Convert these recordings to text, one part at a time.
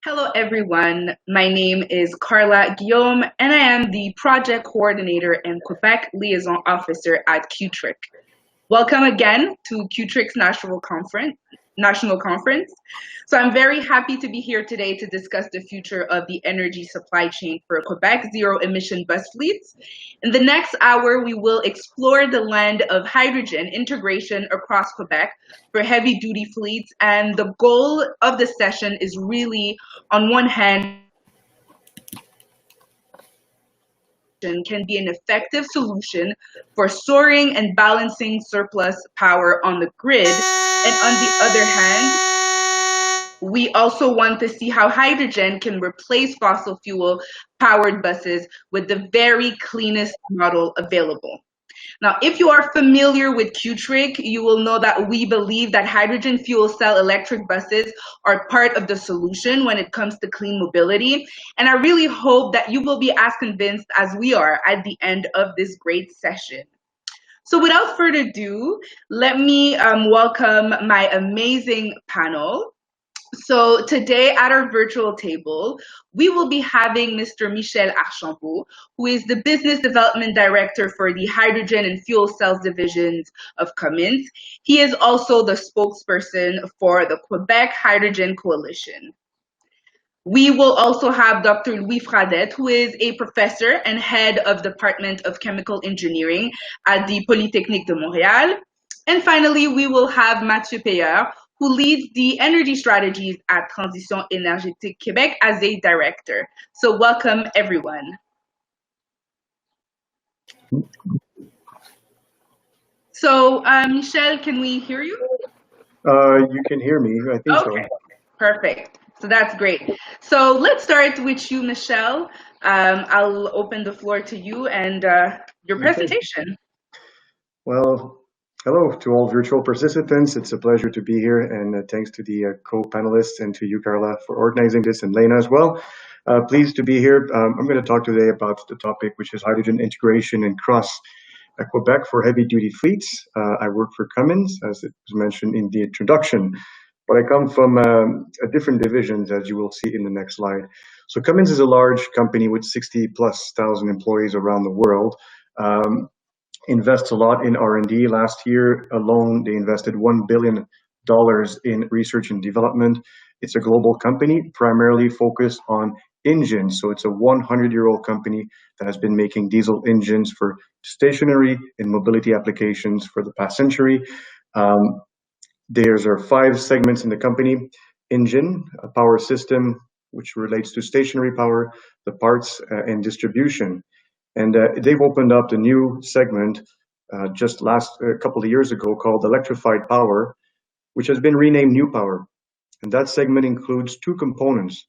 Hello, everyone. My name is Carla Guillaume, and I am the Project Coordinator and Quebec Liaison Officer at CUTRIC. Welcome again to CUTRIC's National Conference. So I'm very happy to be here today to discuss the future of the energy supply chain for Quebec zero-emission bus fleets. In the next hour, we will explore the land of hydrogen integration across Quebec for heavy-duty fleets, and the goal of the session is really, on one hand, can be an effective solution for storing and balancing surplus power on the grid. And on the other hand, we also want to see how hydrogen can replace fossil fuel powered buses with the very cleanest model available. Now, if you are familiar with CUTRIC, you will know that we believe that hydrogen fuel cell electric buses are part of the solution when it comes to clean mobility. And I really hope that you will be as convinced as we are at the end of this great session. So without further ado, let me welcome my amazing panel. So today at our virtual table, we will be having Mr. Michel Archambault, who is the Business Development Director for the Hydrogen and Fuel Cells divisions of Cummins. He is also the spokesperson for the Quebec Hydrogen Coalition. We will also have Dr. Louis Fradette, who is a professor and head of Department of Chemical Engineering at the Polytechnique de Montréal. And finally, we will have Mathieu Payeur, who leads the energy strategies at Transition Énergétique Québec as a director. So welcome, everyone. So, Michel, can we hear you? You can hear me, I think so. Okay, perfect. So that's great. So let's start with you, Michel. I'll open the floor to you and your presentation. Well, hello to all virtual participants. It's a pleasure to be here, and thanks to the co-panelists and to you, Carla, for organizing this, and Lena as well. Pleased to be here. I'm going to talk today about the topic, which is hydrogen integration and Cross-Quebec for heavy-duty fleets. I work for Cummins, as it was mentioned in the introduction, but I come from a different divisions, as you will see in the next slide. So Cummins is a large company with 60,000+ employees around the world. Invests a lot in R&D. Last year alone, they invested $1 billion in research and development. It's a global company, primarily focused on engines. So it's a 100-year-old company that has been making diesel engines for stationary and mobility applications for the past century. There are 5 segments in the company: engine, a power system, which relates to stationary power, the parts and distribution. And they've opened up the new segment just a couple of years ago called electrified power, which has been renamed New Power. And that segment includes 2 components.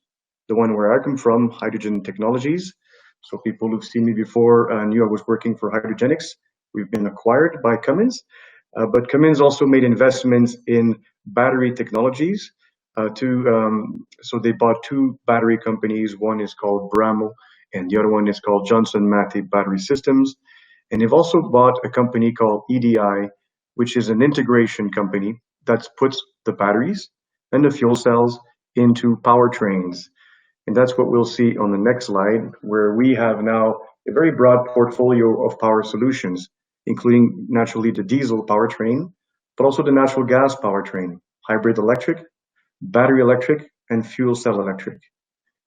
The one where I come from, hydrogen technologies. So people who've seen me before knew I was working for Hydrogenics. We've been acquired by Cummins. But Cummins also made investments in battery technologies. So they bought 2 battery companies. One is called Bramo, and the other one is called Johnson Matthey Battery Systems. And they've also bought a company called EDI, which is an integration company that puts the batteries and the fuel cells into powertrains. And that's what we'll see on the next slide, where we have now a very broad portfolio of power solutions, including naturally the diesel powertrain, but also the natural gas powertrain, hybrid electric, battery electric, and fuel cell electric,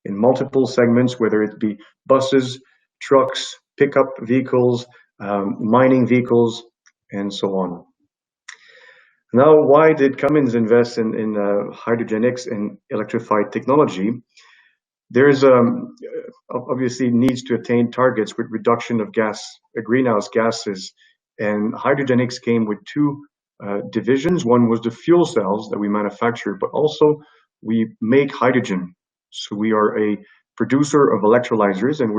in multiple segments, whether it be buses, trucks, pickup vehicles, mining vehicles, and so on. Now, why did Cummins invest in Hydrogenics and electrified technology? There's obviously needs to attain targets with reduction of greenhouse gases, and Hydrogenics came with 2 divisions. One was the fuel cells that we manufacture, but also we make hydrogen. So we are a producer of electrolyzers, and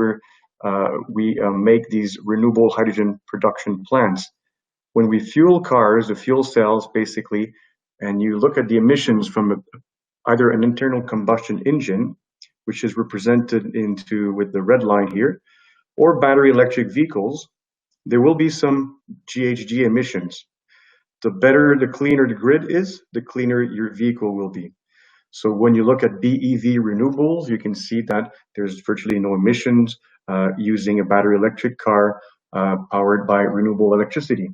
we make these renewable hydrogen production plants. When we fuel cars, the fuel cells basically, and you look at the emissions from either an internal combustion engine, which is represented with the red line here, or battery electric vehicles, there will be some GHG emissions. The better, the cleaner the grid is, the cleaner your vehicle will be. So when you look at BEV renewables, you can see that there's virtually no emissions using a battery electric car powered by renewable electricity.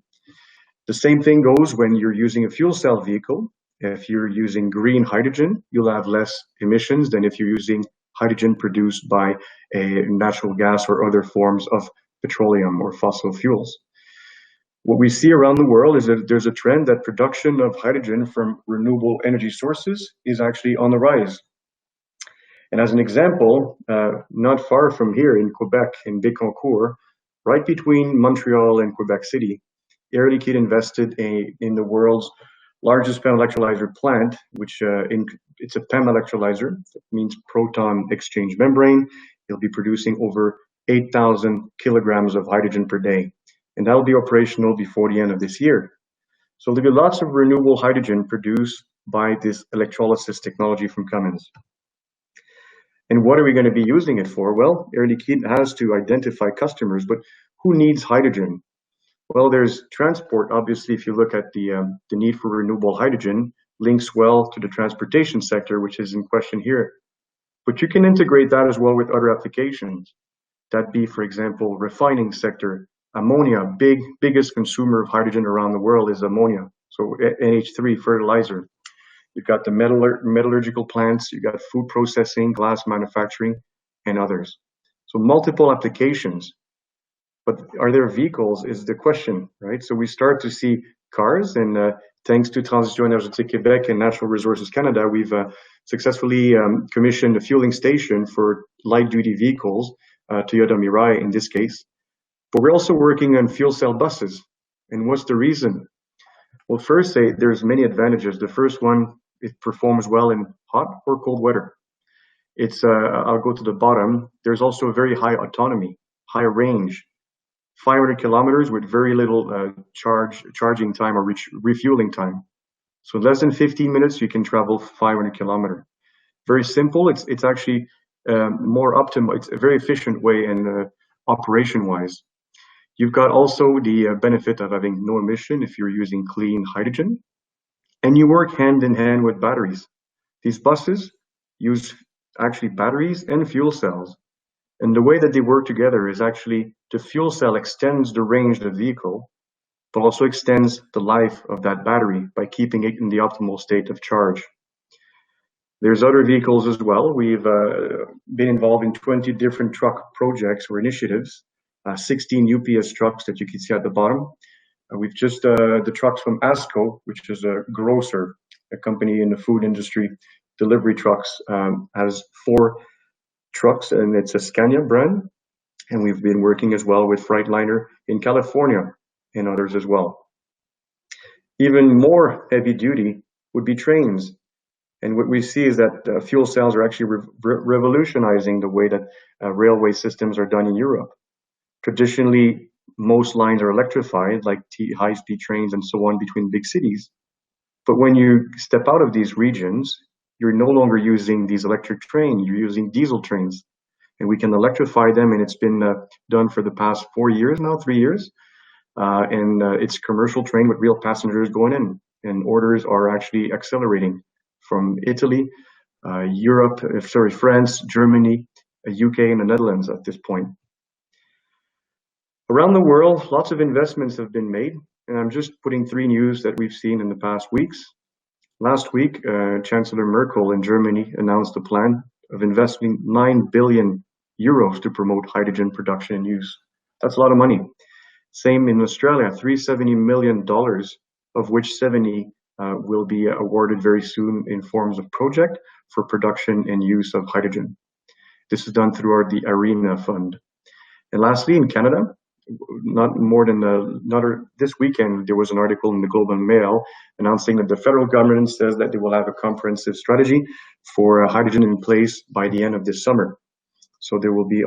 The same thing goes when you're using a fuel cell vehicle. If you're using green hydrogen, you'll have less emissions than if you're using hydrogen produced by a natural gas or other forms of petroleum or fossil fuels. What we see around the world is that there's a trend that production of hydrogen from renewable energy sources is actually on the rise. And as an example, not far from here in Quebec, in Bécancour, right between Montreal and Quebec City, Air Liquide invested in the world's largest PEM electrolyzer plant, which it's a PEM electrolyzer. That means proton exchange membrane. It'll be producing over 8,000 kilograms of hydrogen per day. And that'll be operational before the end of this year. So there'll be lots of renewable hydrogen produced by this electrolysis technology from Cummins. And what are we going to be using it for? Well, Air Liquide has to identify customers, but who needs hydrogen? Well, there's transport. Obviously, if you look at the need for renewable hydrogen, links well to the transportation sector, which is in question here. But you can integrate that as well with other applications. That be, for example, refining sector. Ammonia, biggest consumer of hydrogen around the world is ammonia. So NH3 fertilizer. You've got the metallurgical plants, you've got food processing, glass manufacturing, and others. So multiple applications. But are there vehicles is the question, right? So we start to see cars, and thanks to Transition Énergétique Québec and Natural Resources Canada, we've successfully commissioned a fueling station for light-duty vehicles, Toyota Mirai in this case. But we're also working on fuel cell buses. And what's the reason? Well, first, there's many advantages. The first one, it performs well in hot or cold weather. It's I'll go to the bottom. There's also a very high autonomy, high range, 500 kilometers with very little charging time or refueling time. So less than 15 minutes, you can travel 500 kilometers. Very simple. It's actually more optimal. It's a very efficient way and operation-wise. You've got also the benefit of having no emission if you're using clean hydrogen, and you work hand in hand with batteries. These buses use actually batteries and fuel cells. And the way that they work together is actually the fuel cell extends the range of the vehicle, but also extends the life of that battery by keeping it in the optimal state of charge. There's other vehicles as well. We've been involved in 20 different truck projects or initiatives, 16 UPS trucks that you can see at the bottom. We've just, the trucks from ASCO, which is a grocer, a company in the food industry, delivery trucks, has 4 trucks, and it's a Scania brand. And we've been working as well with Freightliner in California and others as well. Even more heavy duty would be trains. And what we see is that fuel cells are actually revolutionizing the way that railway systems are done in Europe. Traditionally, most lines are electrified, like high-speed trains and so on between big cities. But when you step out of these regions, you're no longer using these electric trains, you're using diesel trains. And we can electrify them, and it's been done for the past 4 years now, 3 years. And it's commercial train with real passengers going in, and orders are actually accelerating from Italy, France, Germany, UK, and the Netherlands at this point. Around the world, lots of investments have been made, and I'm just putting 3 news that we've seen in the past weeks. Last week, Chancellor Merkel in Germany announced a plan of investing 9 billion euros to promote hydrogen production and use. That's a lot of money. Same in Australia, $370 million, of which 70 will be awarded very soon in forms of project for production and use of hydrogen. This is done through the ARENA fund. And lastly, in Canada, this weekend, there was an article in the Globe and Mail announcing that the federal government says that they will have a comprehensive strategy for hydrogen in place by the end of this summer. So there will be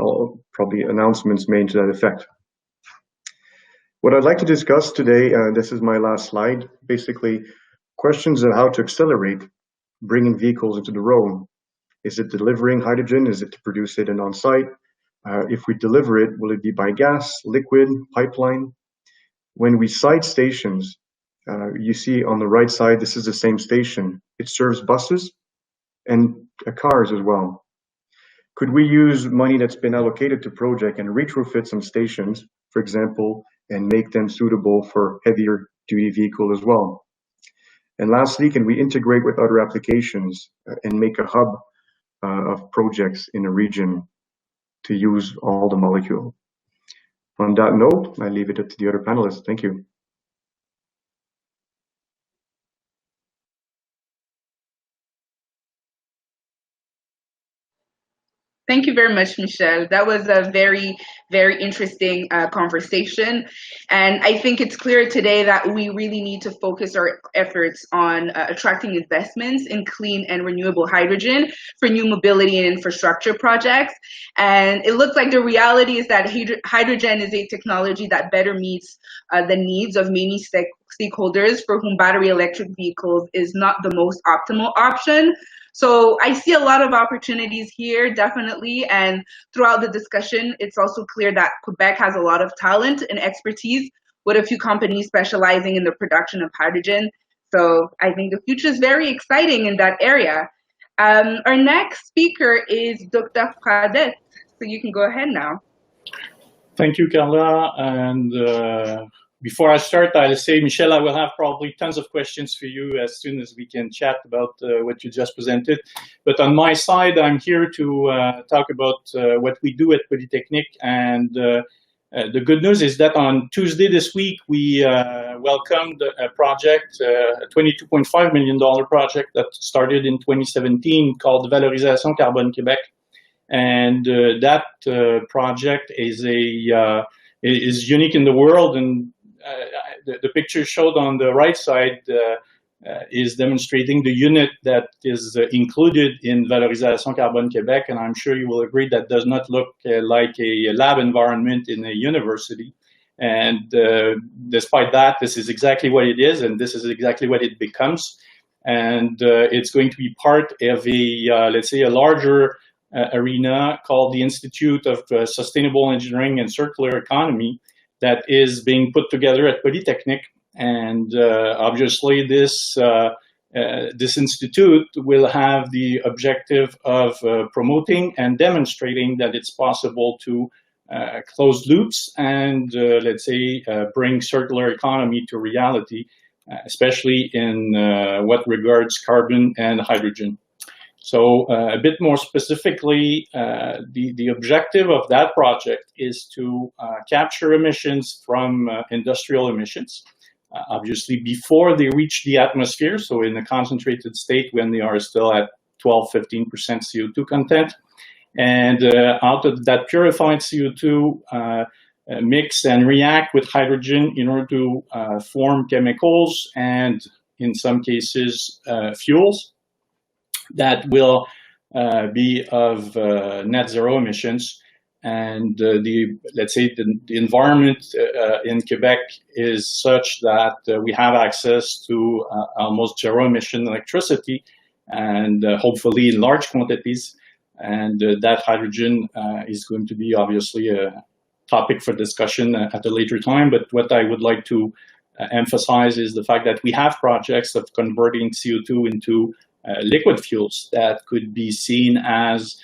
probably announcements made to that effect. What I'd like to discuss today, this is my last slide, basically questions on how to accelerate bringing vehicles into the road. Is it delivering hydrogen? Is it to produce it and on-site? If we deliver it, will it be by gas, liquid, pipeline? When we site stations, you see on the right side, this is the same station. It serves buses and cars as well. Could we use money that's been allocated to project and retrofit some stations, for example, and make them suitable for heavier duty vehicle as well? And lastly, can we integrate with other applications and make a hub of projects in a region to use all the molecule? On that note, I leave it up to the other panelists. Thank you. Thank you very much, Michel. That was a very, very interesting conversation. And I think it's clear today that we really need to focus our efforts on attracting investments in clean and renewable hydrogen for new mobility and infrastructure projects. And it looks like the reality is that hydrogen is a technology that better meets the needs of many stakeholders for whom battery electric vehicles is not the most optimal option. So I see a lot of opportunities here, definitely. And throughout the discussion, it's also clear that Quebec has a lot of talent and expertise with a few companies specializing in the production of hydrogen. So I think the future is very exciting in that area. Our next speaker is Dr. Fradette. So you can go ahead now. Thank you, Carla. And before I start, I'll say, Michel, I will have probably tons of questions for you as soon as we can chat about what you just presented. But on my side, I'm here to talk about what we do at Polytechnic. And the good news is that on Tuesday this week, we welcomed a project, a $22.5 million project that started in 2017 called Valorisation Carbone Québec. And that project is unique in the world, and the picture showed on the right side is demonstrating the unit that is included in Valorisation Carbone Québec, and I'm sure you will agree that does not look like a lab environment in a university. And despite that, this is exactly what it is, and this is exactly what it becomes. And it's going to be part of a, let's say, a larger arena called the Institute of Sustainable Engineering and Circular Economy that is being put together at Polytechnic. And obviously this institute will have the objective of promoting and demonstrating that it's possible to close loops and let's say bring circular economy to reality, especially in what regards carbon and hydrogen. So a bit more specifically, the objective of that project is to capture emissions from industrial emissions, obviously before they reach the atmosphere, so in a concentrated state when they are still at 12–15% CO2 content. And out of that purified CO2, mix and react with hydrogen in order to form chemicals and, in some cases, fuels that will be of net zero emissions. And let's say the environment in Quebec is such that we have access to almost zero emission electricity, and hopefully in large quantities. And that hydrogen is going to be obviously a topic for discussion at a later time. But what I would like to emphasize is the fact that we have projects of converting CO2 into liquid fuels that could be seen as,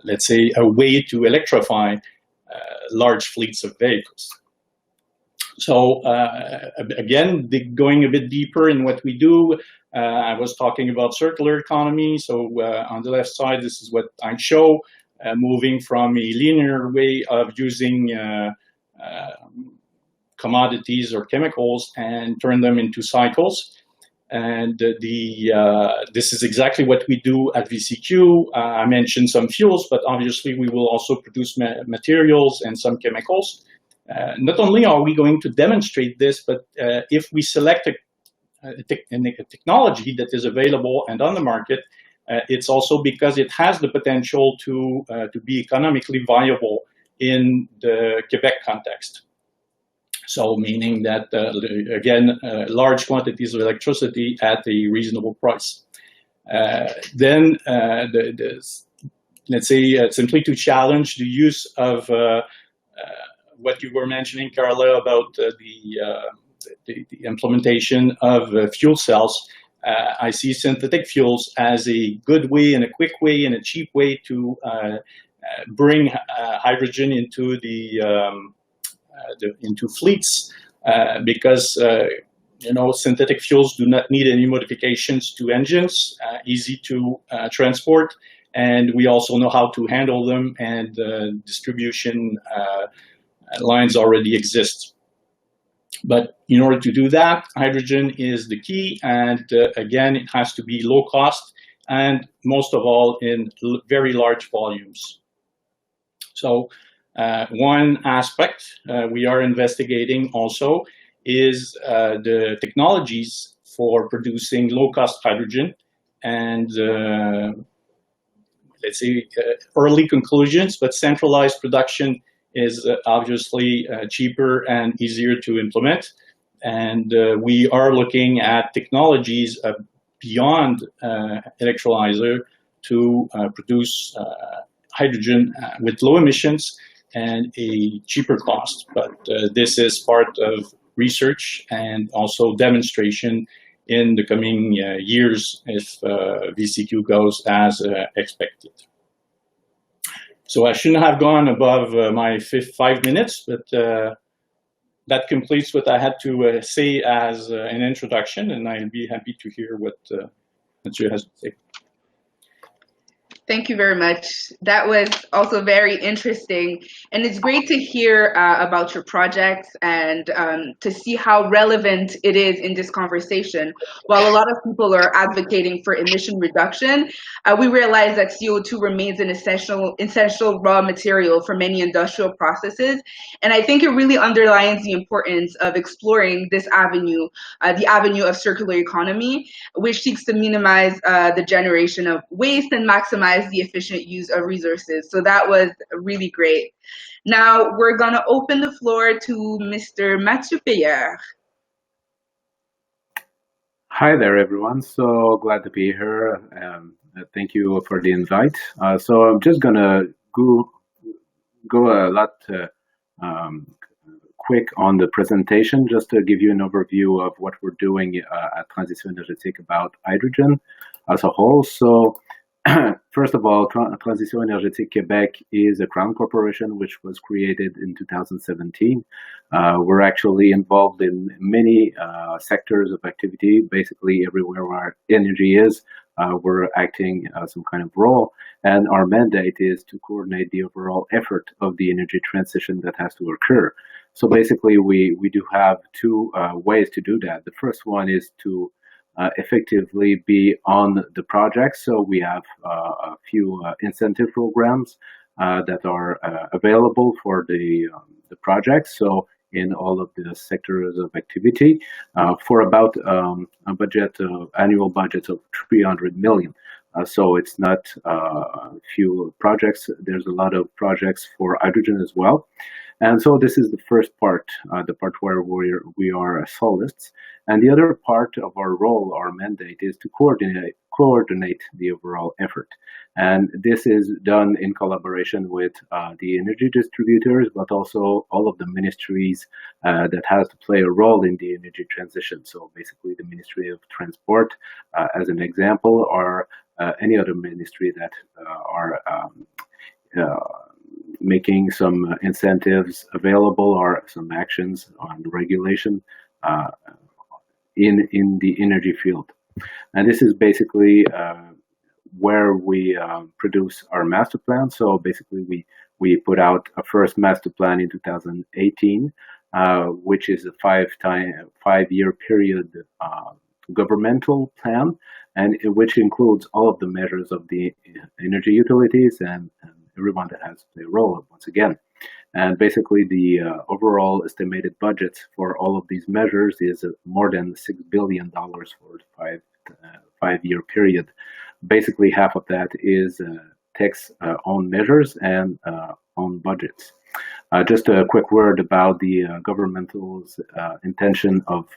let's say, a way to electrify large fleets of vehicles. So again, going a bit deeper in what we do, I was talking about circular economy. So on the left side, this is what I show, moving from a linear way of using commodities or chemicals and turn them into cycles. And this is exactly what we do at VCQ. I mentioned some fuels, but obviously we will also produce materials and some chemicals. Not only are we going to demonstrate this, but if we select a technology that is available and on the market, it's also because it has the potential to be economically viable in the Quebec context. So meaning that, again, large quantities of electricity at a reasonable price. Then, let's say, simply to challenge the use of what you were mentioning, Carla, about the implementation of fuel cells. I see synthetic fuels as a good way and a quick way and a cheap way to bring hydrogen into into fleets because synthetic fuels do not need any modifications to engines, easy to transport, and we also know how to handle them, and distribution lines already exist. But in order to do that, hydrogen is the key, and again, it has to be low cost, and most of all, in very large volumes. So one aspect we are investigating also is the technologies for producing low-cost hydrogen, and let's say early conclusions, but centralized production is obviously cheaper and easier to implement. And we are looking at technologies beyond electrolyzer to produce hydrogen with low emissions and a cheaper cost. But this is part of research and also demonstration in the coming years if VCQ goes as expected. So I shouldn't have gone above my 5 minutes, but that completes what I had to say as an introduction, and I'll be happy to hear what you has to say. Thank you very much. That was also very interesting. And it's great to hear about your project and to see how relevant it is in this conversation. While a lot of people are advocating for emission reduction, we realize that CO2 remains an essential raw material for many industrial processes. And I think it really underlines the importance of exploring this avenue, the avenue of circular economy, which seeks to minimize the generation of waste and maximize the efficient use of resources. So that was really great. Now we're going to open the floor to Mr. Mathieu Peyer. Hi there, everyone. So glad to be here. Thank you for the invite. So I'm just going to go a lot quick on the presentation, just to give you an overview of what we're doing at Transition Énergétique about hydrogen as a whole. So first of all, Transition Énergétique Quebec is a crown corporation which was created in 2017. We're actually involved in many sectors of activity, basically everywhere where energy is. We're acting some kind of role, and our mandate is to coordinate the overall effort of the energy transition that has to occur. So basically, we do have two ways to do that. The first one is to effectively be on the project. So we have a few incentive programs that are available for the project. So in all of the sectors of activity for about a budget, annual budget of 300 million. So it's not a few projects. There's a lot of projects for hydrogen as well. And so this is the first part, the part where we are solists. And the other part of our role, our mandate, is to coordinate the overall effort. And this is done in collaboration with the energy distributors, but also all of the ministries that has to play a role in the energy transition. So basically the Ministry of Transport, as an example, or any other ministry that are making some incentives available or some actions on regulation in the energy field. And this is basically where we produce our master plan. So basically we put out a first master plan in 2018, which is a five-year period governmental plan, and which includes all of the measures of the energy utilities and everyone that has to play a role once again. And basically the overall estimated budget for all of these measures is more than $6 billion for the five-year period. Basically half of that is tax own measures and own budgets. Just a quick word about the governmental's intention of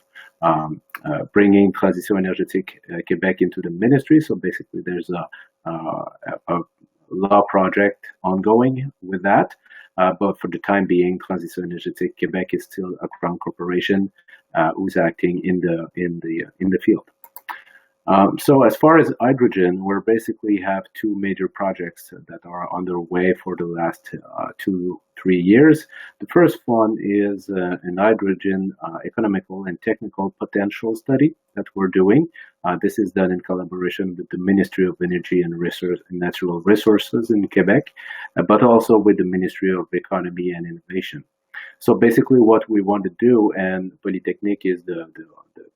bringing Transition Énergétique Québec into the ministry. So basically there's a law project ongoing with that, but for the time being, Transition Énergétique Québec is still a crown corporation who's acting in the field. So as far as hydrogen, we basically have two major projects that are underway for the last 2-3 years. The first one is an hydrogen economical and technical potential study that we're doing. This is done in collaboration with the Ministry of Energy and Natural Resources in Quebec, but also with the Ministry of Economy and Innovation. So basically what we want to do, and Polytechnique is the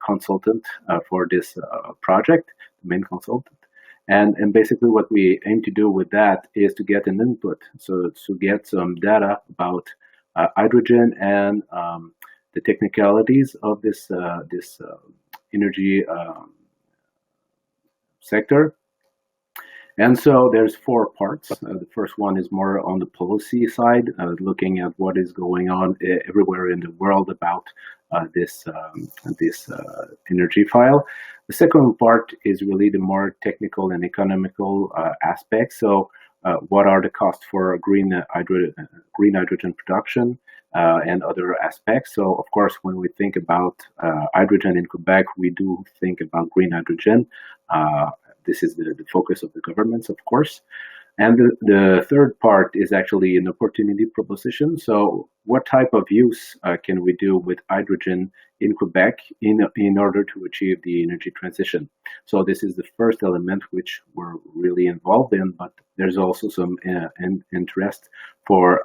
consultant for this project, the main consultant. And basically what we aim to do with that is to get an input, so to get some data about hydrogen and the technicalities of this energy sector. And so there's 4 parts. The first one is more on the policy side, looking at what is going on everywhere in the world about this energy file. The second part is really the more technical and economical aspects. So what are the costs for green hydrogen production and other aspects? So of course, when we think about hydrogen in Quebec, we do think about green hydrogen. This is the focus of the governments, of course. And the third part is actually an opportunity proposition. So what type of use can we do with hydrogen in Quebec in order to achieve the energy transition? So this is the first element which we're really involved in, but there's also some interest for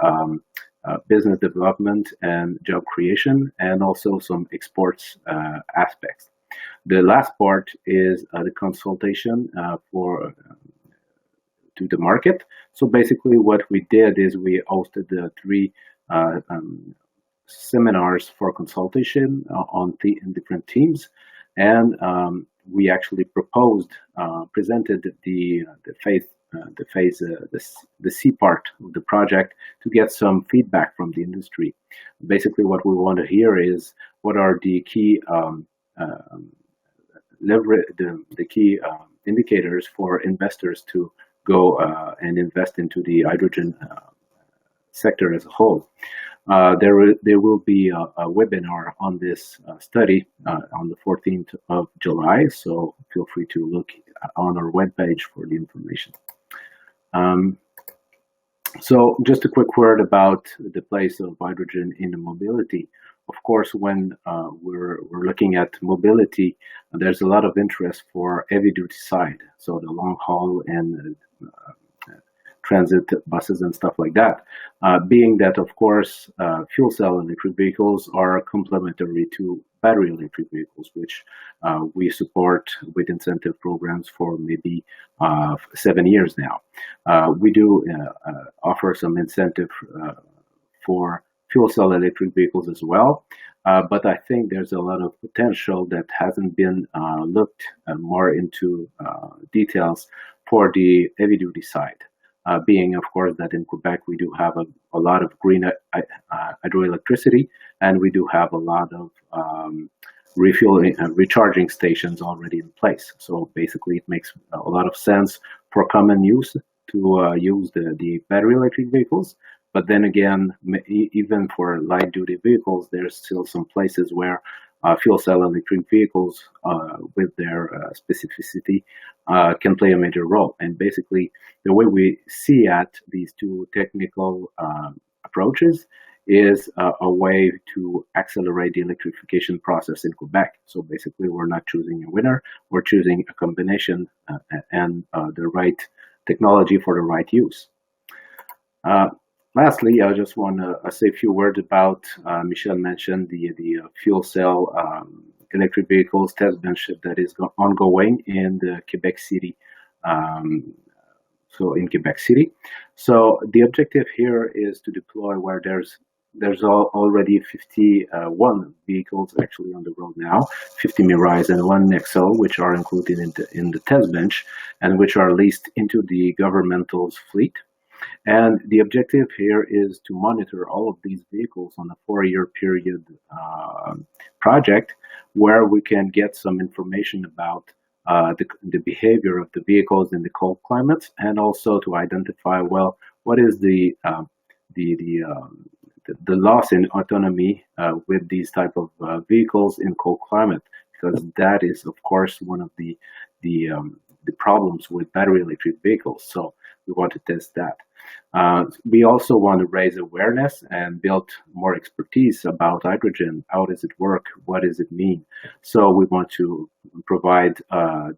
business development and job creation, and also some exports aspects. The last part is the consultation to the market. So basically what we did is we hosted 3 seminars for consultation in different teams, and we actually presented the C part of the project to get some feedback from the industry. Basically what we want to hear is what are the key indicators for investors to go and invest into the hydrogen sector as a whole. There will be a webinar on this study on the 14th of July, so feel free to look on our webpage for the information. So just a quick word about the place of hydrogen in the mobility. Of course, when we're looking at mobility, there's a lot of interest for heavy-duty side, so the long haul and transit buses and stuff like that. Being that, of course, fuel cell electric vehicles are complementary to battery electric vehicles, which we support with incentive programs for maybe 7 years now. We do offer some incentive for fuel cell electric vehicles as well, but I think there's a lot of potential that hasn't been looked more into details for the heavy-duty side. Being, of course, that in Quebec we do have a lot of green hydroelectricity, and we do have a lot of refueling and recharging stations already in place. So basically it makes a lot of sense for common use to use the battery electric vehicles. But then again, even for light duty vehicles, there's still some places where fuel cell electric vehicles with their specificity can play a major role. And basically the way we see at these two technical approaches is a way to accelerate the electrification process in Quebec. So basically we're not choosing a winner, we're choosing a combination and the right technology for the right use. Lastly, I just want to say a few words about, Michel mentioned the fuel cell electric vehicles test bench that is ongoing in the Quebec City. So in Quebec City. So the objective here is to deploy where there's already 51 vehicles actually on the road now, 50 Mirais and 1 Nexo, which are included in the test bench and which are leased into the governmental's fleet. And the objective here is to monitor all of these vehicles on a 4-year period project, where we can get some information about the behavior of the vehicles in the cold climates, and also to identify, well, what is the loss in autonomy with these type of vehicles in cold climate, because that is, of course, one of the the problems with battery electric vehicles. So we want to test that. We also want to raise awareness and build more expertise about hydrogen. How does it work? What does it mean? So we want to provide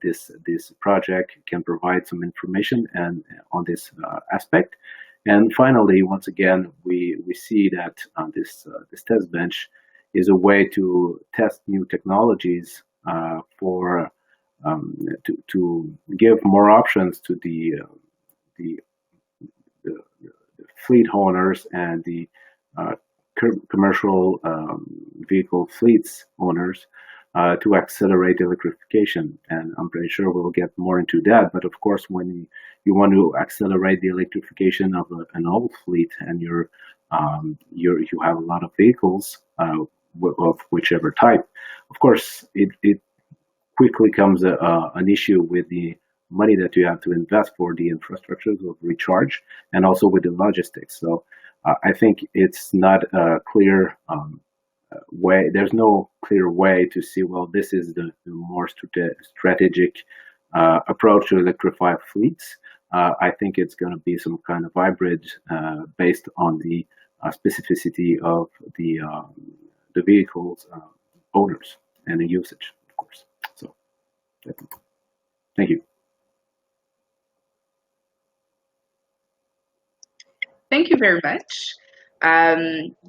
this project can provide some information and on this aspect. And finally, once again, we see that this test bench is a way to test new technologies for to give more options to the fleet owners and the commercial vehicle fleets owners to accelerate electrification. And I'm pretty sure we'll get more into that. But of course, when you want to accelerate the electrification of an old fleet and you have a lot of vehicles of whichever type, of course, it quickly comes an issue with the money that you have to invest for the infrastructures of recharge and also with the logistics. So I think it's not a clear way. There's no clear way to see, well, this is the more strategic approach to electrify fleets. I think it's going to be some kind of hybrid based on the specificity of the vehicles owners and the usage, of course. So, thank you. Thank you very much.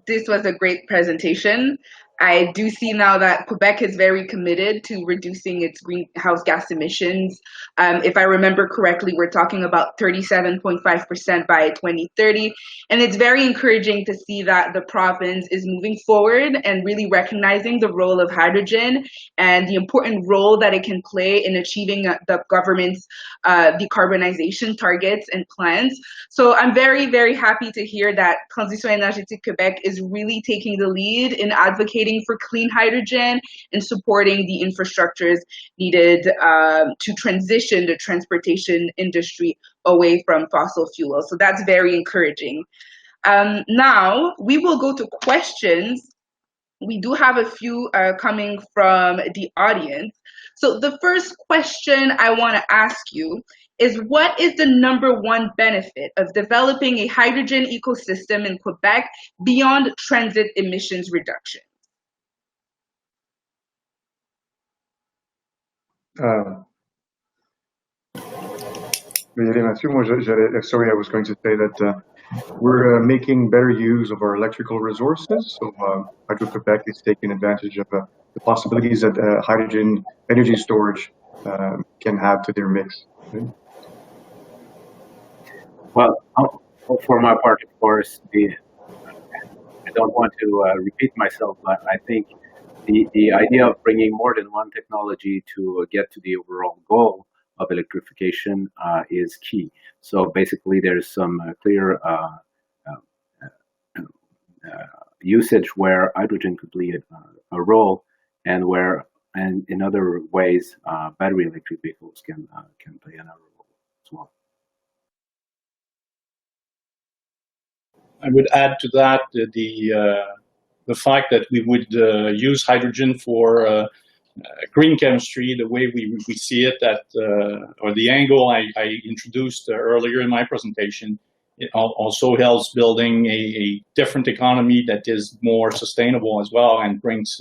This was a great presentation. I do see now that Quebec is very committed to reducing its greenhouse gas emissions. If I remember correctly, we're talking about 37.5% by 2030. And it's very encouraging to see that the province is moving forward and really recognizing the role of hydrogen and the important role that it can play in achieving the government's decarbonization targets and plans. So I'm very, very happy to hear that Transition Énergétique Québec is really taking the lead in advocating for clean hydrogen and supporting the infrastructures needed to transition the transportation industry away from fossil fuels. So that's very encouraging. Now we will go to questions. We do have a few coming from the audience. So the first question I want to ask you is, what is the #1 benefit of developing a hydrogen ecosystem in Quebec beyond transit emissions reduction? Mathieu, sorry, I was going to say that we're making better use of our electrical resources. So Hydro-Quebec is taking advantage of the possibilities that hydrogen energy storage can have to their mix. Right? Well, for my part, of course, I don't want to repeat myself, but I think the idea of bringing more than one technology to get to the overall goal of electrification is key. So basically, there's some clear usage where hydrogen could play a role, and in other ways, battery electric vehicles can play another role as well. I would add to that the fact that we would use hydrogen for green chemistry, the way we see it, or the angle I introduced earlier in my presentation. It also helps building a different economy that is more sustainable as well and brings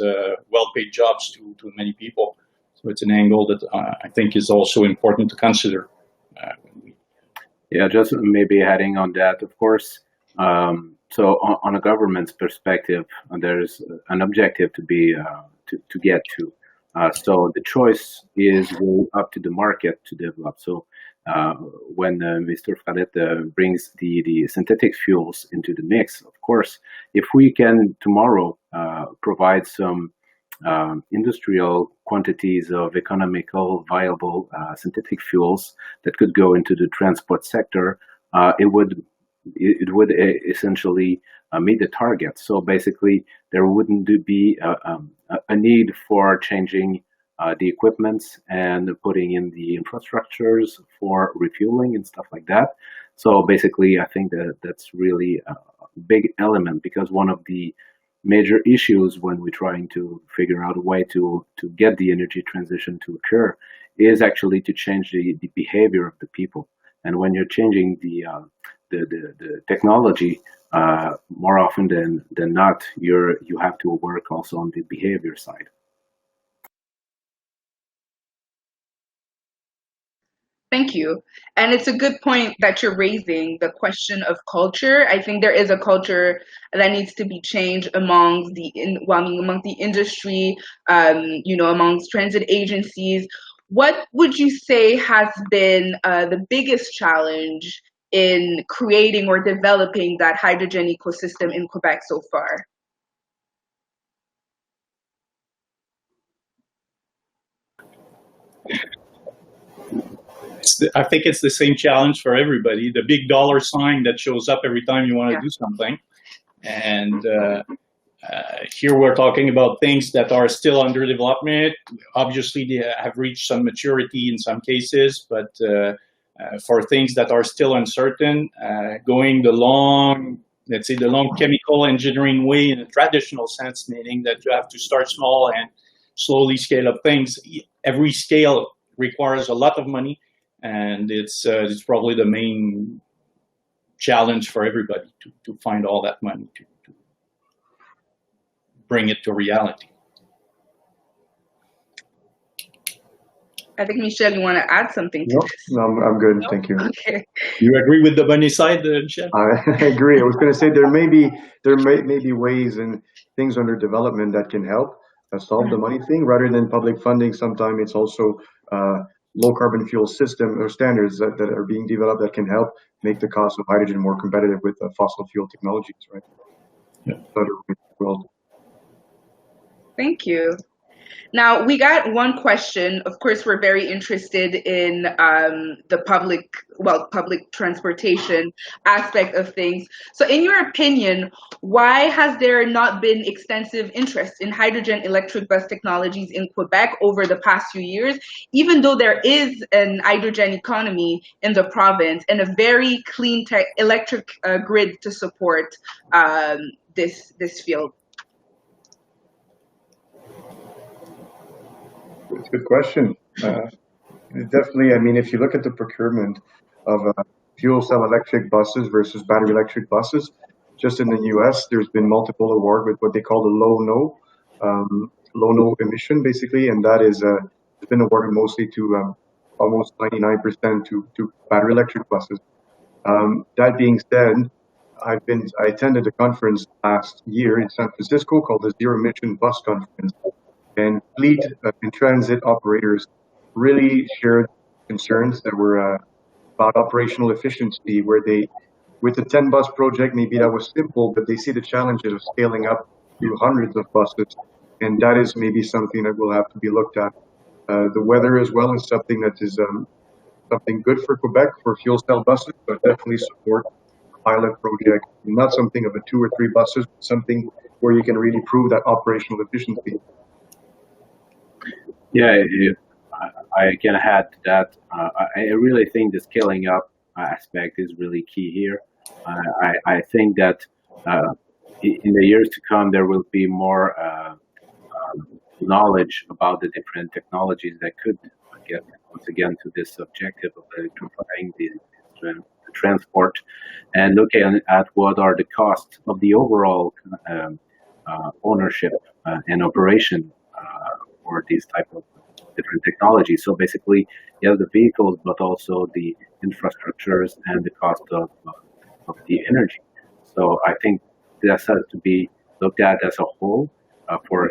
well-paid jobs to many people. So it's an angle that I think is also important to consider. Yeah, just maybe adding on that, of course. So on a government's perspective, there's an objective to be to get to. So the choice is really up to the market to develop. So when Mr. Fradette brings the synthetic fuels into the mix, of course, if we can tomorrow provide some industrial quantities of economical, viable synthetic fuels that could go into the transport sector, it would essentially meet the target. So basically, there wouldn't be a need for changing the equipment and putting in the infrastructures for refueling and stuff like that. So basically, I think that's really a big element, because one of the major issues when we're trying to figure out a way to get the energy transition to occur is actually to change the behavior of the people. And when you're changing the technology, more often than not, you have to work also on the behavior side. Thank you. And it's a good point that you're raising, the question of culture. I think there is a culture that needs to be changed among the industry, amongst transit agencies. What would you say has been the biggest challenge in creating or developing that hydrogen ecosystem in Quebec so far? I think it's the same challenge for everybody. The big dollar sign that shows up every time you want to do something. And here we're talking about things that are still under development. Obviously, they have reached some maturity in some cases, but for things that are still uncertain, going the long chemical engineering way in a traditional sense, meaning that you have to start small and slowly scale up things. Every scale requires a lot of money. And it's probably the main challenge for everybody to find all that money to bring it to reality. I think, Michel, you want to add something to this? No, I'm good. No? Thank you. Okay. You agree with the money side, Michel? I agree. I was going to say there may be ways and things under development that can help solve the money thing rather than public funding. Sometimes it's also low carbon fuel system or standards that are being developed that can help make the cost of hydrogen more competitive with fossil fuel technologies, right? Yeah. Thank you. Now, we got one question. Of course, we're very interested in the public transportation aspect of things. So in your opinion, why has there not been extensive interest in hydrogen electric bus technologies in Quebec over the past few years, even though there is an hydrogen economy in the province and a very clean electric grid to support this field? It's a good question. Definitely, I mean, if you look at the procurement of fuel cell electric buses versus battery electric buses, just in the US, there's been multiple awards with what they call the low no emission, basically, and that is it's been awarded mostly to almost 99% to battery electric buses. That being said, I attended a conference last year in San Francisco called the Zero Emission Bus Conference. And fleet and transit operators really shared concerns that were about operational efficiency, where with the 10 bus project, maybe that was simple, but they see the challenges of scaling up to hundreds of buses. And that is maybe something that will have to be looked at. The weather as well is something that is something good for Quebec for fuel cell buses, but definitely support a pilot project, not something of a 2 or 3 buses, but something where you can really prove that operational efficiency. Yeah, I can add to that. I really think the scaling up aspect is really key here. I think that in the years to come, there will be more knowledge about the different technologies that could get, once again, to this objective of electrifying the transport and looking at what are the costs of the overall ownership and operation for these type of different technologies. So basically, you have the vehicles, but also the infrastructures and the cost of the energy. So I think this has to be looked at as a whole for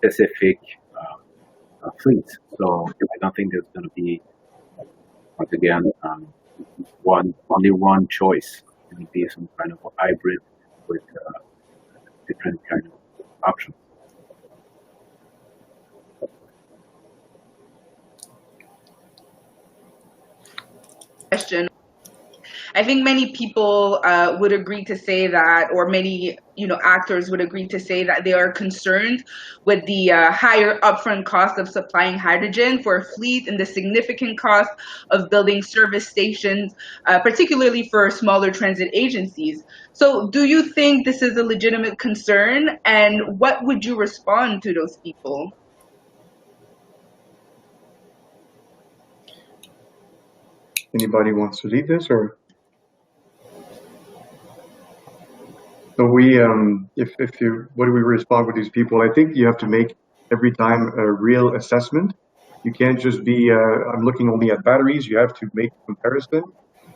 specific fleets. So I don't think there's going to be, once again, only one choice. It will be some kind of a hybrid with different kind of options. Question. I think many people would agree to say that, or many actors would agree to say that they are concerned with the higher upfront cost of supplying hydrogen for a fleet and the significant cost of building service stations, particularly for smaller transit agencies. So do you think this is a legitimate concern, and what would you respond to those people? Anybody wants to lead this, or? So we, what do we respond with these people? I think you have to make every time a real assessment. You can't just be, I'm looking only at batteries. You have to make a comparison.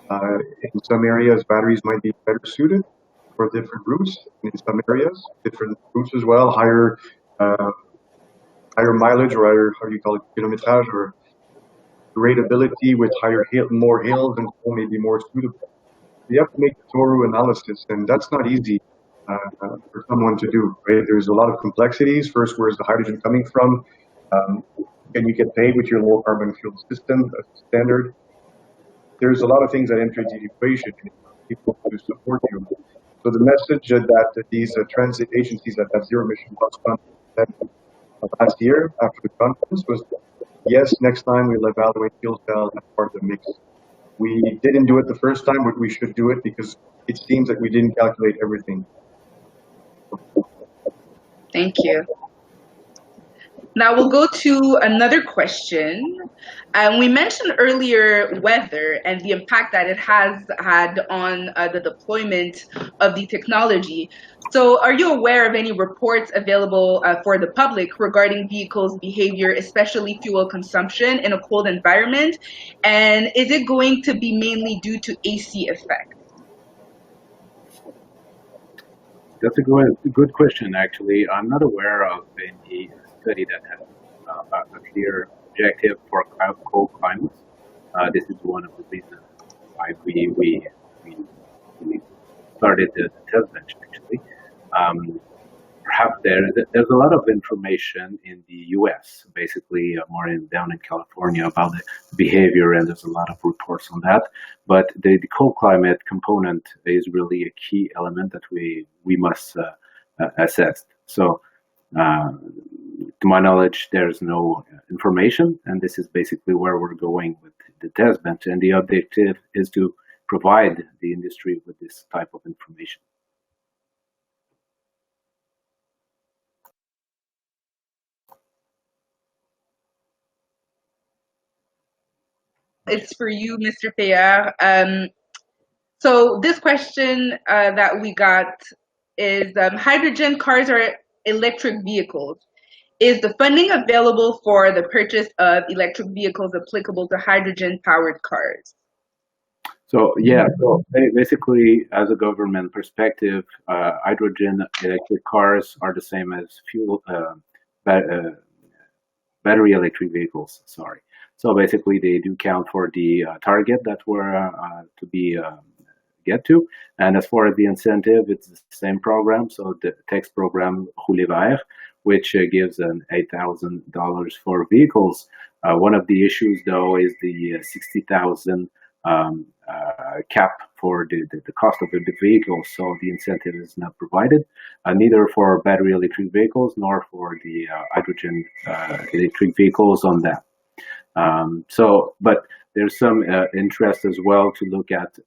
In some areas, batteries might be better suited for different routes. In some areas, different routes as well, higher mileage, or higher, how do you call it, kilometrage, or gradability with more hills, and so may be more suitable. You have to make a thorough analysis, and that's not easy for someone to do, right? There's a lot of complexities. First, where's the hydrogen coming from? Can you get paid with your low carbon fuel system standard? There's a lot of things that enter into the equation, people to support you. So the message that these transit agencies at that zero emission bus conference last year after the conference was, yes, next time we'll evaluate fuel cell as part of the mix. We didn't do it the first time, but we should do it because it seems that we didn't calculate everything. Thank you. Now we'll go to another question. We mentioned earlier weather and the impact that it has had on the deployment of the technology. So are you aware of any reports available for the public regarding vehicles' behavior, especially fuel consumption in a cold environment? And is it going to be mainly due to AC effect? That's a good question, actually. I'm not aware of any study that has a clear objective for cold climates. This is one of the reasons why we started the test bench, actually. Perhaps there's a lot of information in the U.S., basically more down in California, about the behavior, and there's a lot of reports on that. But the cold climate component is really a key element that we must assess. So, to my knowledge, there's no information, and this is basically where we're going with the test bench. And the objective is to provide the industry with this type of information. It's for you, Mr. Fayard. So this question that we got is, hydrogen cars are electric vehicles. Is the funding available for the purchase of electric vehicles applicable to hydrogen-powered cars? So yeah, so basically, as a government perspective, hydrogen electric cars are the same as battery electric vehicles. Sorry. So basically, they do count for the target that we're to be get to. And as far as the incentive, it's the same program. So the text program Rouler Vert, which gives an $8,000 for vehicles. One of the issues, though, is the $60,000 cap for the cost of the vehicle. So the incentive is not provided, neither for battery electric vehicles nor for the hydrogen electric vehicles on that. But there's some interest as well to look at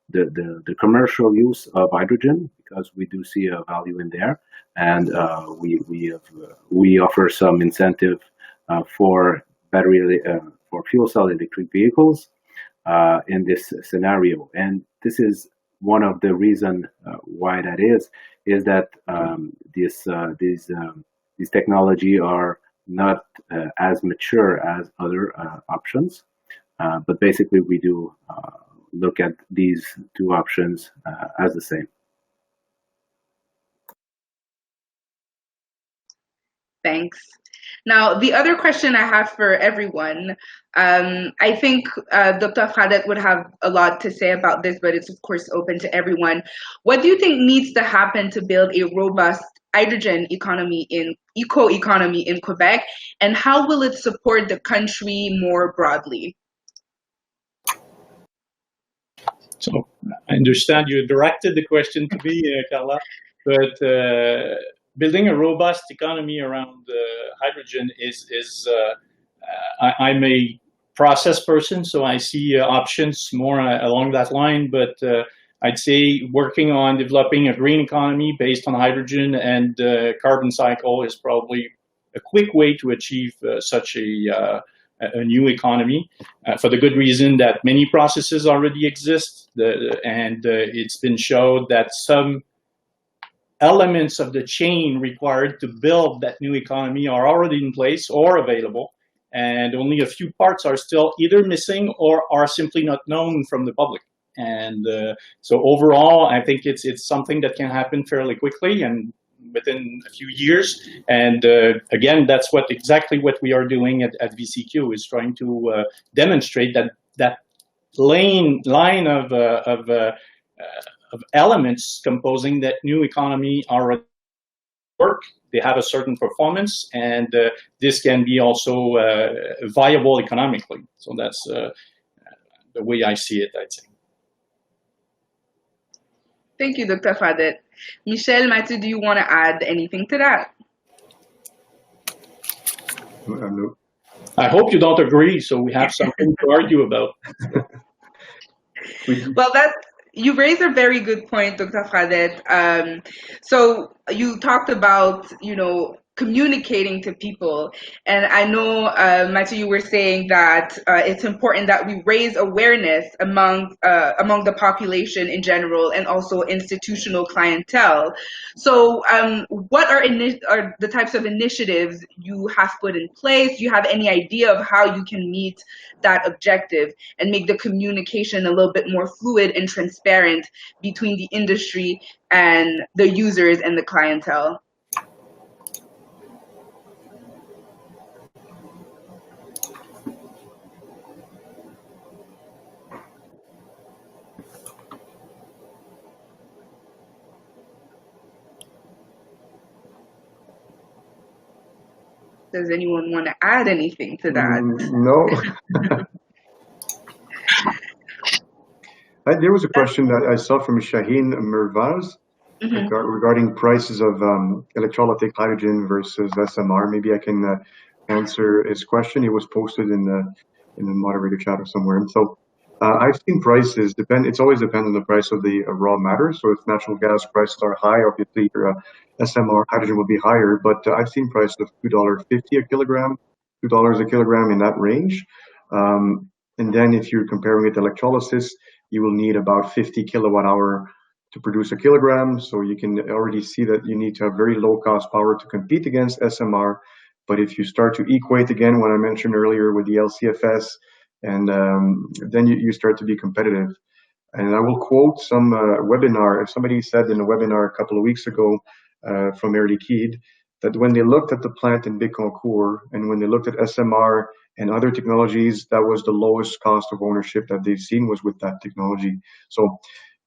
the commercial use of hydrogen, because we do see a value in there, and we offer some incentive for for fuel cell electric vehicles in this scenario. And this is one of the reasons why that is that these technology are not as mature as other options, but basically we do look at these two options as the same. Thanks. Now, the other question I have for everyone, I think Dr. Fradette would have a lot to say about this, but it's of course open to everyone. What do you think needs to happen to build a robust hydrogen eco-economy in Quebec, and how will it support the country more broadly? So I understand you directed the question to me, Carla, but building a robust economy around hydrogen is I'm a process person, so I see options more along that line, but I'd say working on developing a green economy based on hydrogen and carbon cycle is probably a quick way to achieve such a a new economy for the good reason that many processes already exist, and it's been shown that some elements of the chain required to build that new economy are already in place or available, and only a few parts are still either missing or are simply not known from the public. And so overall, I think it's something that can happen fairly quickly and within a few years. And again, that's exactly what we are doing at VCQ, is trying to demonstrate that line of elements composing that new economy already work. They have a certain performance, and this can be also viable economically. So that's the way I see it, I'd say. Thank you, Dr. Fadet. Michel, Mathieu, do you want to add anything to that? No. I hope you don't agree, so we have something to argue about. Well, you raised a very good point, Dr. Fadet. So you talked about, communicating to people. And I know, Mathieu, you were saying that it's important that we raise awareness among the population in general and also institutional clientele. So what are the types of initiatives you have put in place? Do you have any idea of how you can meet that objective and make the communication a little bit more fluid and transparent between the industry and the users and the clientele? Does anyone want to add anything to that? No. There was a question that I saw from Shaheen Mirvaz regarding prices of electrolytic hydrogen versus SMR. Maybe I can answer his question. It was posted in the moderator chat or somewhere. And so I've seen prices it always depends on the price of the raw matter. So if natural gas prices are high, obviously your SMR hydrogen will be higher. But I've seen prices of $2.50 a kilogram, $2 a kilogram, in that range. And then if you're comparing it to electrolysis, you will need about 50 kilowatt hour to produce a kilogram. So you can already see that you need to have very low cost power to compete against SMR. But if you start to equate again, what I mentioned earlier with the LCFS, and then you start to be competitive. And I will quote some webinar. Somebody said in a webinar a couple of weeks ago from Air Liquide that when they looked at the plant in Bécancour and when they looked at SMR and other technologies, that was the lowest cost of ownership that they've seen was with that technology. So,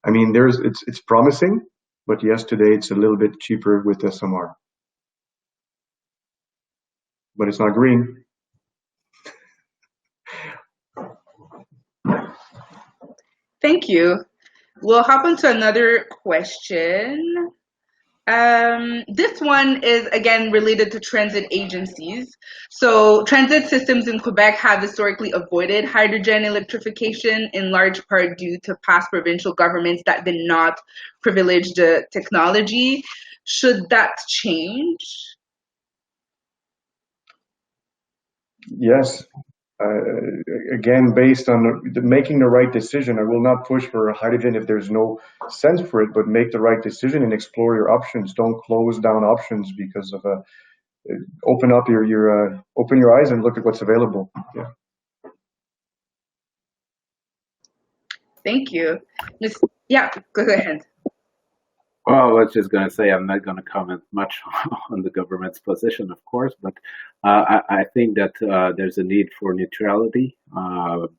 I mean, it's promising, but yes, today it's a little bit cheaper with SMR, but it's not green. Thank you. We'll hop into another question. This one is again related to transit agencies. So transit systems in Quebec have historically avoided hydrogen electrification in large part due to past provincial governments that did not privilege the technology. Should that change? Yes. Again, based on making the right decision, I will not push for hydrogen if there's no sense for it, but make the right decision and explore your options. Don't close down options because of open up open your eyes and look at what's available. Yeah. Thank you. Yeah, go ahead. Well, I was just going to say I'm not going to comment much on the government's position, of course, but I think that there's a need for neutrality,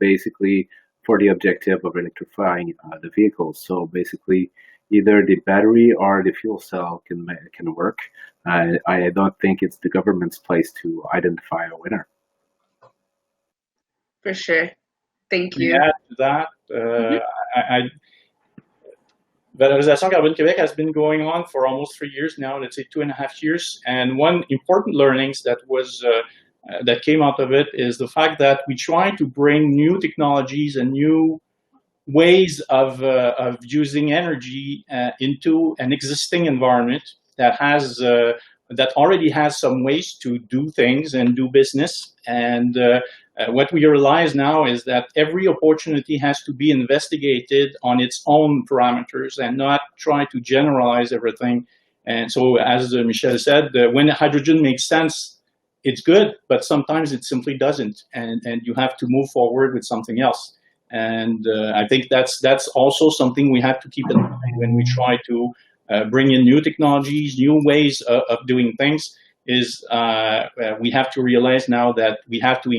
basically for the objective of electrifying the vehicles. So basically, either the battery or the fuel cell can work. I don't think it's the government's place to identify a winner. For sure. Thank you. To add to that, Valorisation Carbone Québec has been going on for almost 3 years now, let's say 2.5 years. And one important learnings that came out of it is the fact that we try to bring new technologies and new ways of using energy into an existing environment that already has some ways to do things and do business. And What we realize now is that every opportunity has to be investigated on its own parameters and not try to generalize everything. And so, as Michel said, when hydrogen makes sense, it's good, but sometimes it simply doesn't, and you have to move forward with something else. And I think that's also something we have to keep in mind when we try to bring in new technologies, new ways of doing things. Is we have to realize now that we have to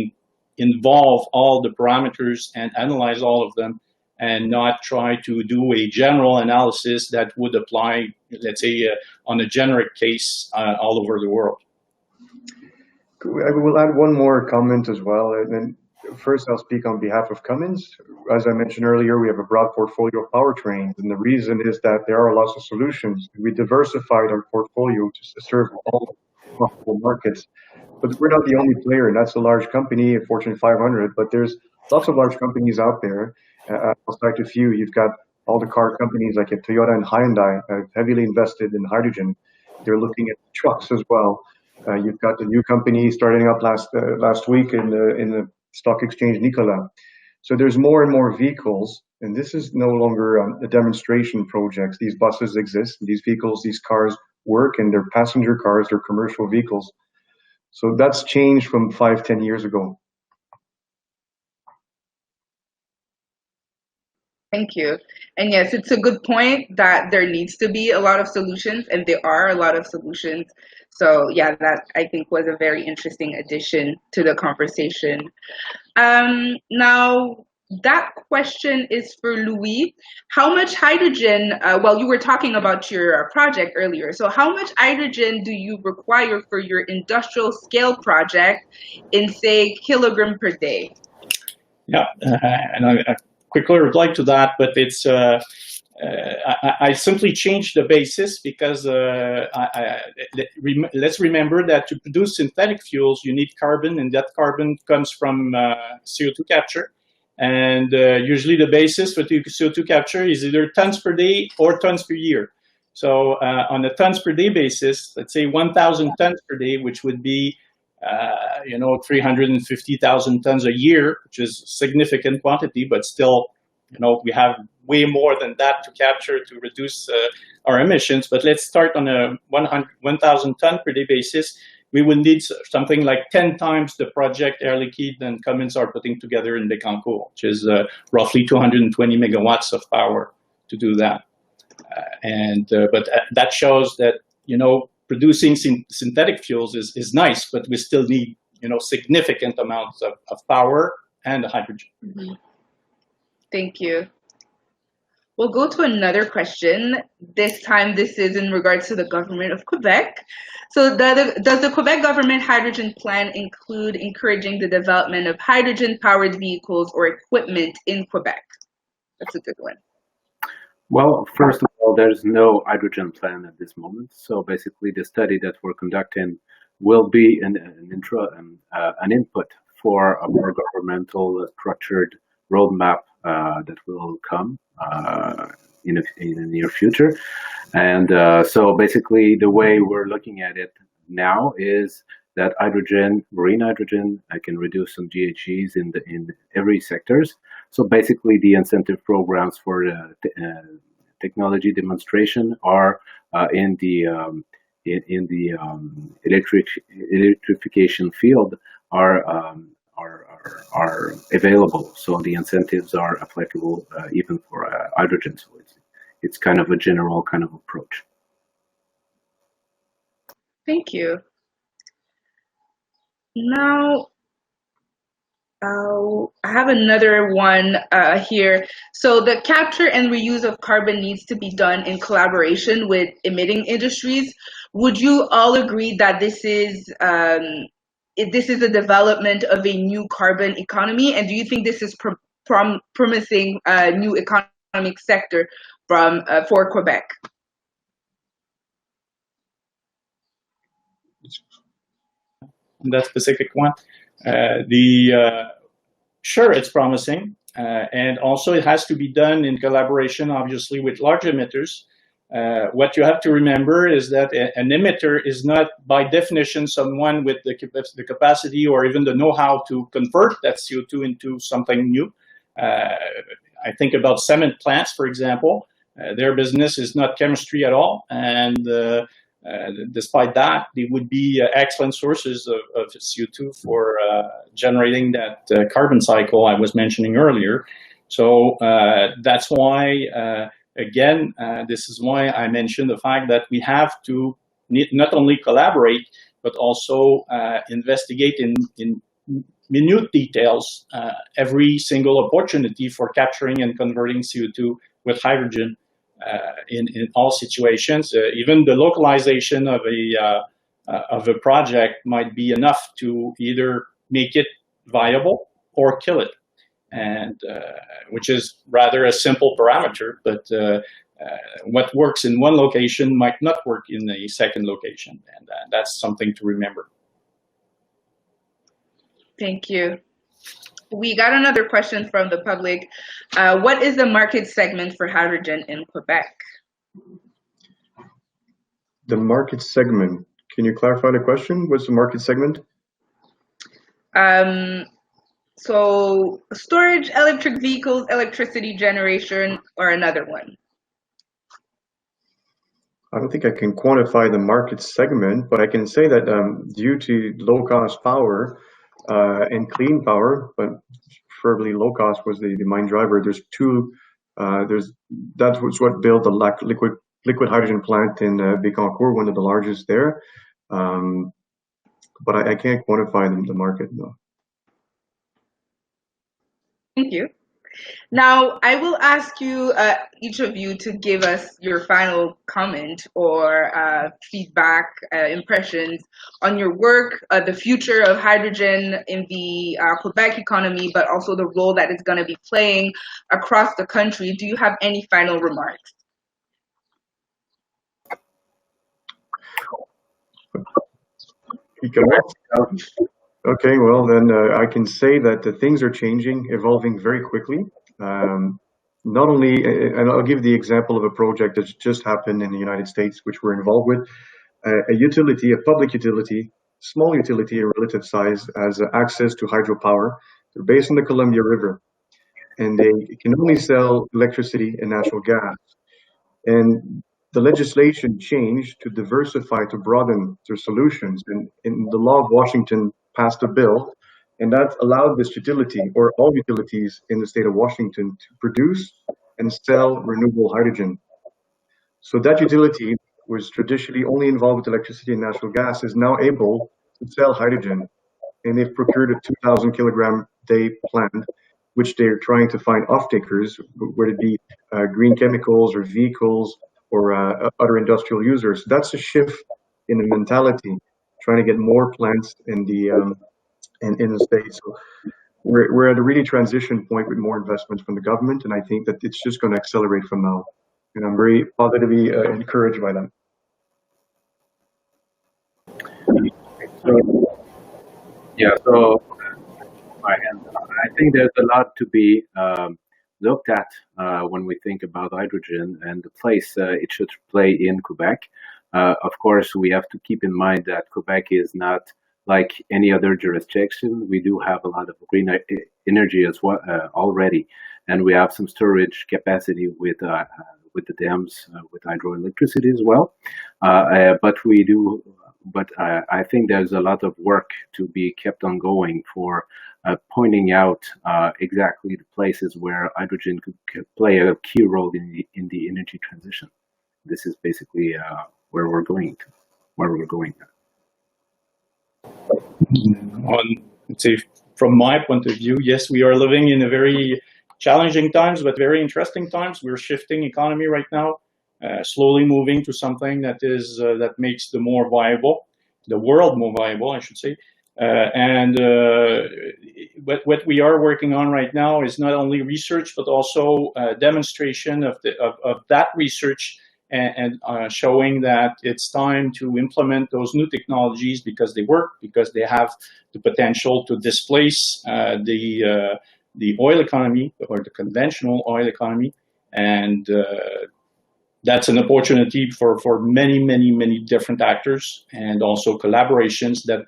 involve all the parameters and analyze all of them, and not try to do a general analysis that would apply, let's say, on a generic case all over the world. I will add one more comment as well. And then first, I'll speak on behalf of Cummins. As I mentioned earlier, we have a broad portfolio of powertrains, and the reason is that there are lots of solutions. We diversified our portfolio to serve all possible markets. But we're not the only player, and that's a large company, a Fortune 500, but there's lots of large companies out there. I'll cite a few. You've got all the car companies like Toyota and Hyundai have heavily invested in hydrogen. They're looking at trucks as well. You've got the new company starting up last week in the stock exchange, Nikola. So there's more and more vehicles, and this is no longer a demonstration projects. These buses exist, these vehicles, these cars work, and they're passenger cars, they're commercial vehicles. So that's changed from 5-10 years ago. Thank you. And yes, it's a good point that there needs to be a lot of solutions, and there are a lot of solutions. So yeah, that I think was a very interesting addition to the conversation. Now, that question is for Louis. How much hydrogen, well, you were talking about your project earlier. So how much hydrogen do you require for your industrial scale project in, say, kilogram per day? Yeah, and I quickly reply to that, but it's I simply changed the basis because let's remember that to produce synthetic fuels, you need carbon, and that carbon comes from CO2 capture. And usually the basis for CO2 capture is either tons per day or tons per year. So on a tons per day basis, let's say 1,000 tons per day, which would be 350,000 tons a year, which is a significant quantity, but still, we have way more than that to capture to reduce our emissions. But let's start on a 1,000 ton per day basis. We would need something like 10 times the project Air Liquide and Cummins are putting together in Bécancour, which is roughly 220 megawatts of power to do that. But that shows that, producing synthetic fuels is nice, but we still need, significant amounts of power and hydrogen. Mm-hmm. Thank you. We'll go to another question. This time, this is in regards to the government of Quebec. So does the Quebec government hydrogen plan include encouraging the development of hydrogen-powered vehicles or equipment in Quebec? That's a good one. Well, first of all, there's no hydrogen plan at this moment. So basically, the study that we're conducting will be an input for a more governmental structured roadmap that will come in the near future. And so basically the way we're looking at it now is that hydrogen, marine hydrogen, can reduce some GHGs in every sectors. So basically the incentive programs for technology demonstration are in the electrification field are available. So the incentives are applicable even for hydrogen. So it's kind of a general kind of approach. Thank you. Now, I have another one here. So the capture and reuse of carbon needs to be done in collaboration with emitting industries. Would you all agree that this is a development of a new carbon economy? And do you think this is promising a new economic sector for Quebec? That specific one, sure, it's promising, and also it has to be done in collaboration, obviously, with large emitters. what you have to remember is that an emitter is not, by definition, someone with the capacity or even the know-how to convert that CO2 into something new. I think about cement plants, for example. Their business is not chemistry at all, and despite that, they would be excellent sources of CO2 for generating that carbon cycle I was mentioning earlier. So that's why, again, this is why I mentioned the fact that we have to not only collaborate, but also investigate in minute details every single opportunity for capturing and converting CO2 with hydrogen in all situations. Even the localization of a project might be enough to either make it viable or kill it, and which is rather a simple parameter, but what works in one location might not work in a second location, and that's something to remember. Thank you. We got another question from the public. What is the market segment for hydrogen in Quebec? The market segment. Can you clarify the question? What's the market segment? So storage, electric vehicles, electricity generation, or another one? I don't think I can quantify the market segment, but I can say that due to low-cost power and clean power, but preferably low-cost was the main driver. There's two. That was what built the liquid hydrogen plant in Bécancour, one of the largest there. But I can't quantify the market, no. Thank you. Now, I will ask you, each of you, to give us your final comment or feedback, impressions on your work, the future of hydrogen in the Quebec economy, but also the role that it's going to be playing across the country. Do you have any final remarks? Okay, well then I can say that the things are changing, evolving very quickly. Not only, and I'll give the example of a project that's just happened in the United States, which we're involved with. A utility, a public utility, small utility in relative size, has access to hydropower. They're based on the Columbia River, and they can only sell electricity and natural gas. And the legislation changed to diversify, to broaden their solutions. And in the law of Washington passed a bill, and that allowed this utility, or all utilities in the state of Washington, to produce and sell renewable hydrogen. So that utility was traditionally only involved with electricity and natural gas is now able to sell hydrogen. And they've procured a 2,000 kilogram day plant, which they're trying to find off-takers, whether it be green chemicals or vehicles or other industrial users. That's a shift in the mentality, trying to get more plants in the state. So we're at a really transition point with more investments from the government, and I think that it's just going to accelerate from now. And I'm very positively encouraged by that. So I think there's a lot to be looked at when we think about hydrogen and the place it should play in Quebec. Of course, we have to keep in mind that Quebec is not like any other jurisdiction. We do have a lot of green energy as well already, and we have some storage capacity with the dams with hydroelectricity as well. But I think there's a lot of work to be kept on going for pointing out exactly the places where hydrogen could play a key role in the energy transition. This is basically where we're going. Let's say, from my point of view, yes, we are living in a very challenging times, but very interesting times. We're shifting economy right now, slowly moving to something that is that makes the world more viable, I should say. What we are working on right now is not only research, but also demonstration of that research and showing that it's time to implement those new technologies because they work, because they have the potential to displace the oil economy or the conventional oil economy, and that's an opportunity for many different actors, and also collaborations that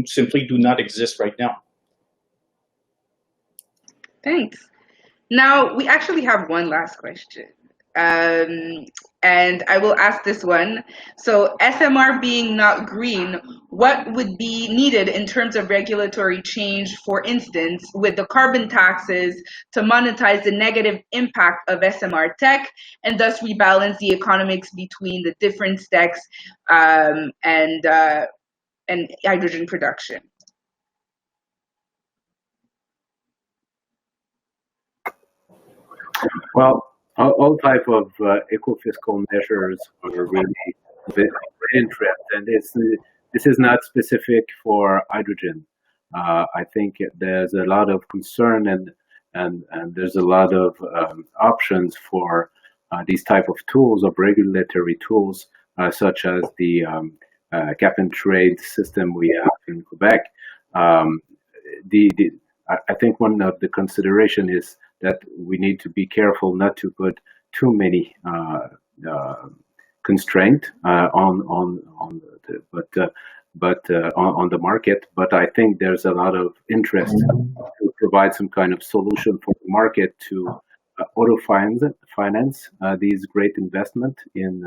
simply do not exist right now. Thanks. Now, we actually have one last question. And I will ask this one. So SMR being not green, what would be needed in terms of regulatory change, for instance, with the carbon taxes to monetize the negative impact of SMR tech and thus rebalance the economics between the different stacks and hydrogen production? Well, all type of eco-fiscal measures are really of interest, and this is not specific for hydrogen. I think there's a lot of concern and there's a lot of options for these type of tools, of regulatory tools, such as the cap and trade system we have in Quebec. I think one of the consideration is that we need to be careful not to put too many constraint on the market. But I think there's a lot of interest to provide some kind of solution for the market to auto-finance these great investment in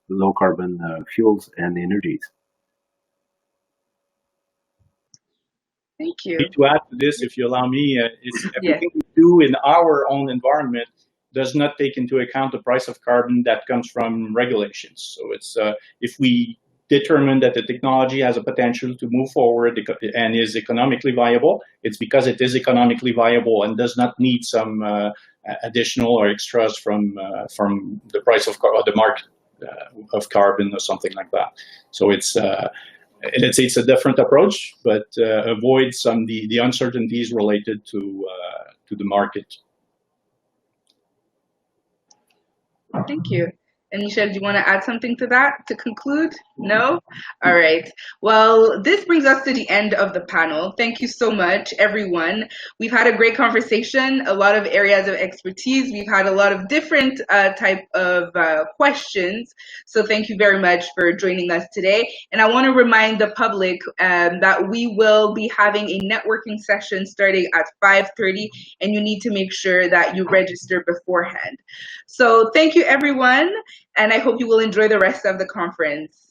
low carbon fuels and energies. Thank you. To add to this, if you allow me, it's everything we do in our own environment does not take into account the price of carbon that comes from regulations. So it's if we determine that the technology has a potential to move forward and is economically viable, it's because it is economically viable and does not need some additional or extras from the price of the market of carbon or something like that. So it's let's say it's a different approach, but avoid the uncertainties related to the market. Thank you. And Michelle, do you want to add something to that to conclude? No? All right. Well, this brings us to the end of the panel. Thank you so much, everyone. We've had a great conversation, a lot of areas of expertise. We've had a lot of different type of questions. So thank you very much for joining us today. And I want to remind the public that we will be having a networking session starting at 5:30, and you need to make sure that you register beforehand. So thank you, everyone. And I hope you will enjoy the rest of the conference.